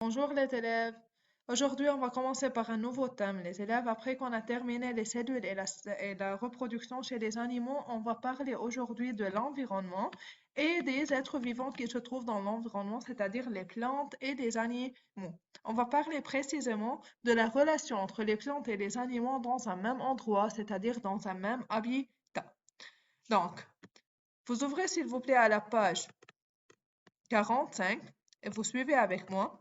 Bonjour les élèves. Aujourd'hui, on va commencer par un nouveau thème. Les élèves, après qu'on a terminé les cellules et la reproduction chez les animaux, on va parler aujourd'hui de l'environnement et des êtres vivants qui se trouvent dans l'environnement, c'est-à-dire les plantes et les animaux. On va parler précisément de la relation entre les plantes et les animaux dans un même endroit, c'est-à-dire dans un même habitat. Donc, vous ouvrez s'il vous plaît à la page 45 et vous suivez avec moi.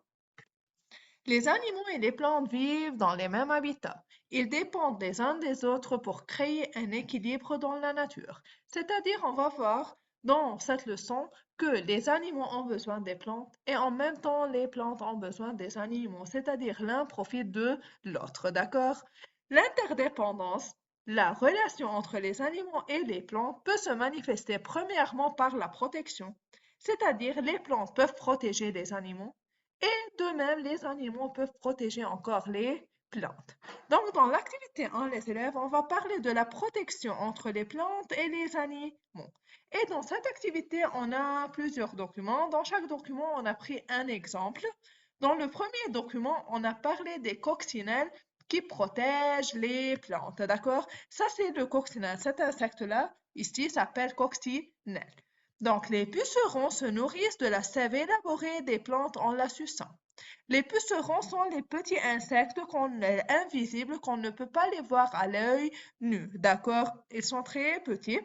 Les animaux et les plantes vivent dans les mêmes habitats. Ils dépendent les uns des autres pour créer un équilibre dans la nature. C'est-à-dire, on va voir dans cette leçon que les animaux ont besoin des plantes et en même temps, les plantes ont besoin des animaux. C'est-à-dire, l'un profite de l'autre, d'accord? L'interdépendance, la relation entre les animaux et les plantes peut se manifester premièrement par la protection. C'est-à-dire, les plantes peuvent protéger les animaux et de même, les animaux peuvent protéger encore les plantes. Donc, dans l'activité 1, les élèves, on va parler de la protection entre les plantes et les animaux. Et dans cette activité, on a plusieurs documents. Dans chaque document, on a pris un exemple. Dans le premier document, on a parlé des coccinelles qui protègent les plantes, d'accord? Ça, c'est le coccinelle. Cet insecte-là, ici, s'appelle coccinelle. Donc, les pucerons se nourrissent de la sève élaborée des plantes en la suçant. Les pucerons sont les petits insectes invisibles qu'on ne peut pas les voir à l'œil nu, d'accord? Ils sont très petits.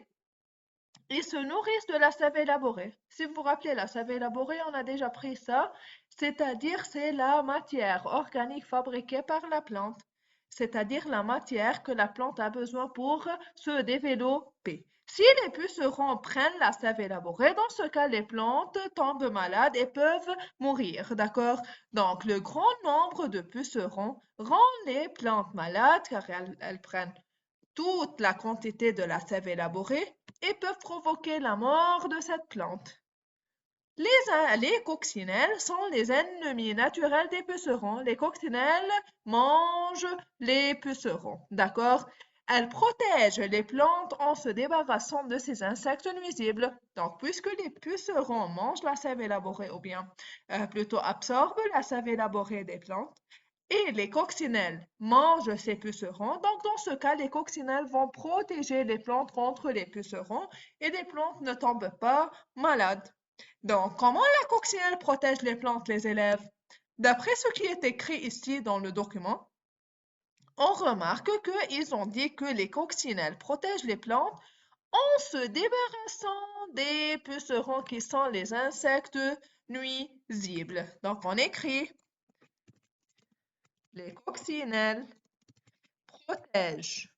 Ils se nourrissent de la sève élaborée. Si vous vous rappelez, la sève élaborée, on a déjà pris ça, c'est-à-dire c'est la matière organique fabriquée par la plante, c'est-à-dire la matière que la plante a besoin pour se développer. Si les pucerons prennent la sève élaborée, dans ce cas, les plantes tombent malades et peuvent mourir, d'accord? Donc, le grand nombre de pucerons rend les plantes malades car elles prennent toute la quantité de la sève élaborée et peuvent provoquer la mort de cette plante. Les coccinelles sont les ennemis naturels des pucerons. Les coccinelles mangent les pucerons, d'accord? Elles protègent les plantes en se débarrassant de ces insectes nuisibles. Donc, puisque les pucerons mangent la sève élaborée ou bien plutôt absorbent la sève élaborée des plantes, et les coccinelles mangent ces pucerons. Donc, dans ce cas, les coccinelles vont protéger les plantes contre les pucerons et les plantes ne tombent pas malades. Donc, comment la coccinelle protège les plantes, les élèves? D'après ce qui est écrit ici dans le document, on remarque qu'ils ont dit que les coccinelles protègent les plantes en se débarrassant des pucerons qui sont les insectes nuisibles. Donc, on écrit les coccinelles protègent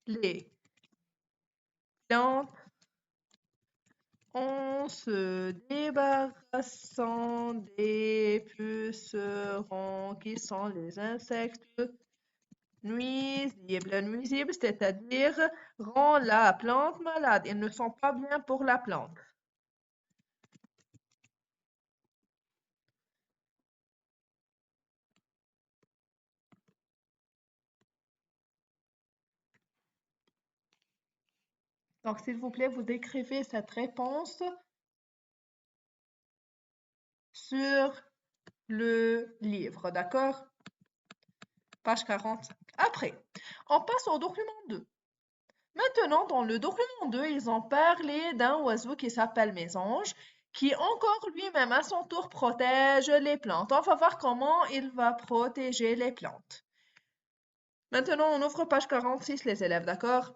les plantes en se débarrassant des pucerons qui sont les insectes nuisibles. Nuisibles, c'est-à-dire rend la plante malade. Ils ne sont pas bien pour la plante. Donc, s'il vous plaît, vous écrivez cette réponse sur le livre, d'accord? Page 45. Après, on passe au document 2. Maintenant, dans le document 2, ils ont parlé d'un oiseau qui s'appelle mésange, qui encore lui-même à son tour protège les plantes. On va voir comment il va protéger les plantes. Maintenant, on ouvre page 46, les élèves, d'accord?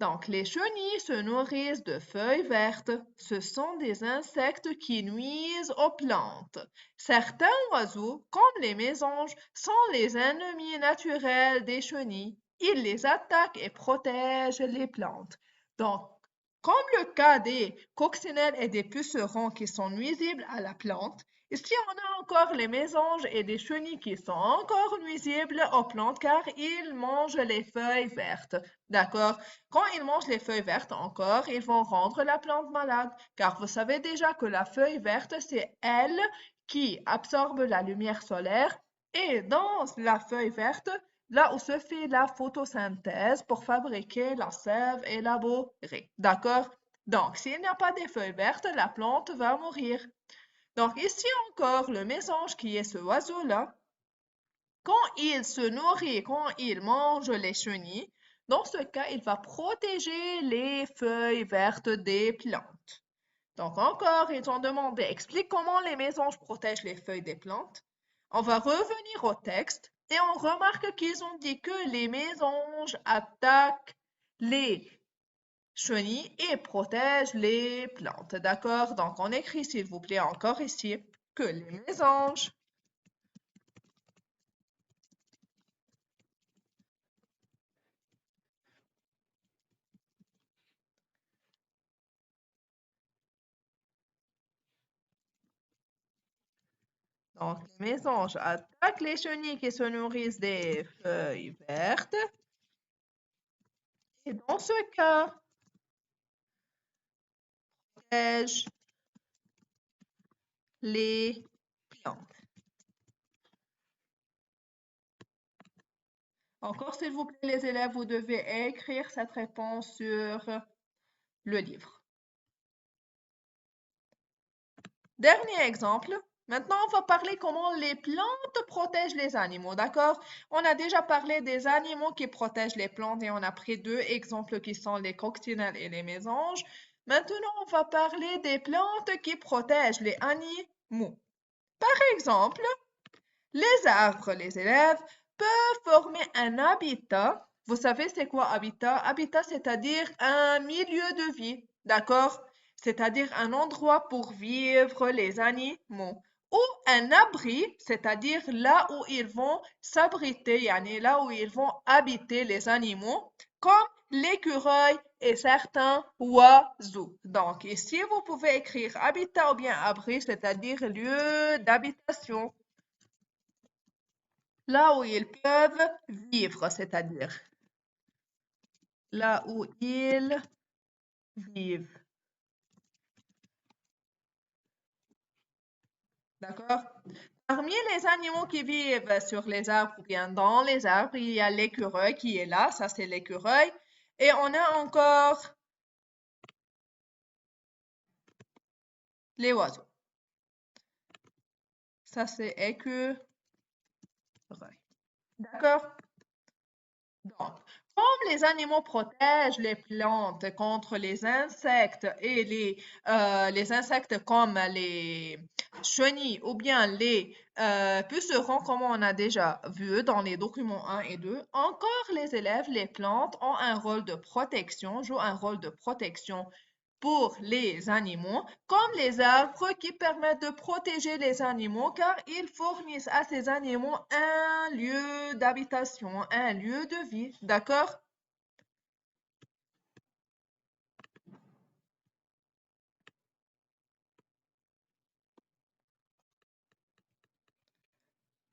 Donc, les chenilles se nourrissent de feuilles vertes. Ce sont des insectes qui nuisent aux plantes. Certains oiseaux, comme les mésanges, sont les ennemis naturels des chenilles. Ils les attaquent et protègent les plantes. Donc, comme le cas des coccinelles et des pucerons qui sont nuisibles à la plante, ici on a encore les mésanges et les chenilles qui sont encore nuisibles aux plantes car ils mangent les feuilles vertes. D'accord? Quand ils mangent les feuilles vertes encore, ils vont rendre la plante malade, car vous savez déjà que la feuille verte, c'est elle qui absorbe la lumière solaire et dans la feuille verte, là où se fait la photosynthèse pour fabriquer la sève élaborée. D'accord? Donc, s'il n'y a pas de feuilles vertes, la plante va mourir. Donc ici encore, le mésange qui est ce oiseau-là, quand il se nourrit, quand il mange les chenilles, dans ce cas, il va protéger les feuilles vertes des plantes. Donc encore, ils ont demandé, explique comment les mésanges protègent les feuilles des plantes. On va revenir au texte et on remarque qu'ils ont dit que les mésanges attaquent les chenilles et protègent les plantes. D'accord? Donc on écrit s'il vous plaît encore ici que les mésanges attaquent les chenilles qui se nourrissent des feuilles vertes. Et dans ce cas, protègent les plantes. Encore, s'il vous plaît, les élèves, vous devez écrire cette réponse sur le livre. Dernier exemple. Maintenant, on va parler comment les plantes protègent les animaux, d'accord? On a déjà parlé des animaux qui protègent les plantes et on a pris deux exemples qui sont les coccinelles et les mésanges. Maintenant, on va parler des plantes qui protègent les animaux. Par exemple, les arbres, les élèves, peuvent former un habitat. Vous savez, c'est quoi habitat? Habitat, c'est-à-dire un milieu de vie, d'accord? C'est-à-dire un endroit pour vivre les animaux. Ou un abri, c'est-à-dire là où ils vont s'abriter, yani là où ils vont habiter les animaux, comme l'écureuil et certains oiseaux. Donc, ici, vous pouvez écrire habitat ou bien abri, c'est-à-dire lieu d'habitation. Là où ils peuvent vivre, c'est-à-dire là où ils vivent. D'accord? Parmi les animaux qui vivent sur les arbres ou bien dans les arbres, il y a l'écureuil qui est là, ça c'est l'écureuil. Et on a encore les oiseaux. Ça c'est écureuil. D'accord? Donc, comme les animaux protègent les plantes contre les insectes et les insectes comme les chenilles ou bien les pucerons, comme on a déjà vu dans les documents 1 et 2, encore les élèves, les plantes ont un rôle de protection, jouent un rôle de protection pour les animaux, comme les arbres qui permettent de protéger les animaux car ils fournissent à ces animaux un lieu d'habitation, un lieu de vie. D'accord?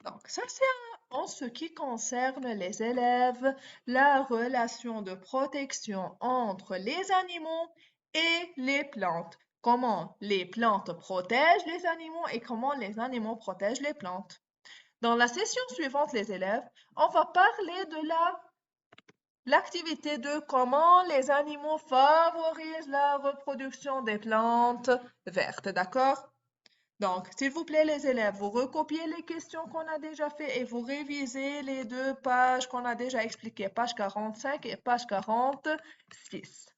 Donc, ça, c'est en ce qui concerne les élèves, la relation de protection entre les animaux et les plantes. Comment les plantes protègent les animaux et comment les animaux protègent les plantes. Dans la session suivante, les élèves, on va parler de l'activité de comment les animaux favorisent la reproduction des plantes vertes, d'accord? Donc, s'il vous plaît, les élèves, vous recopiez les questions qu'on a déjà fait et vous révisez les deux pages qu'on a déjà expliquées, page 45 et page 46.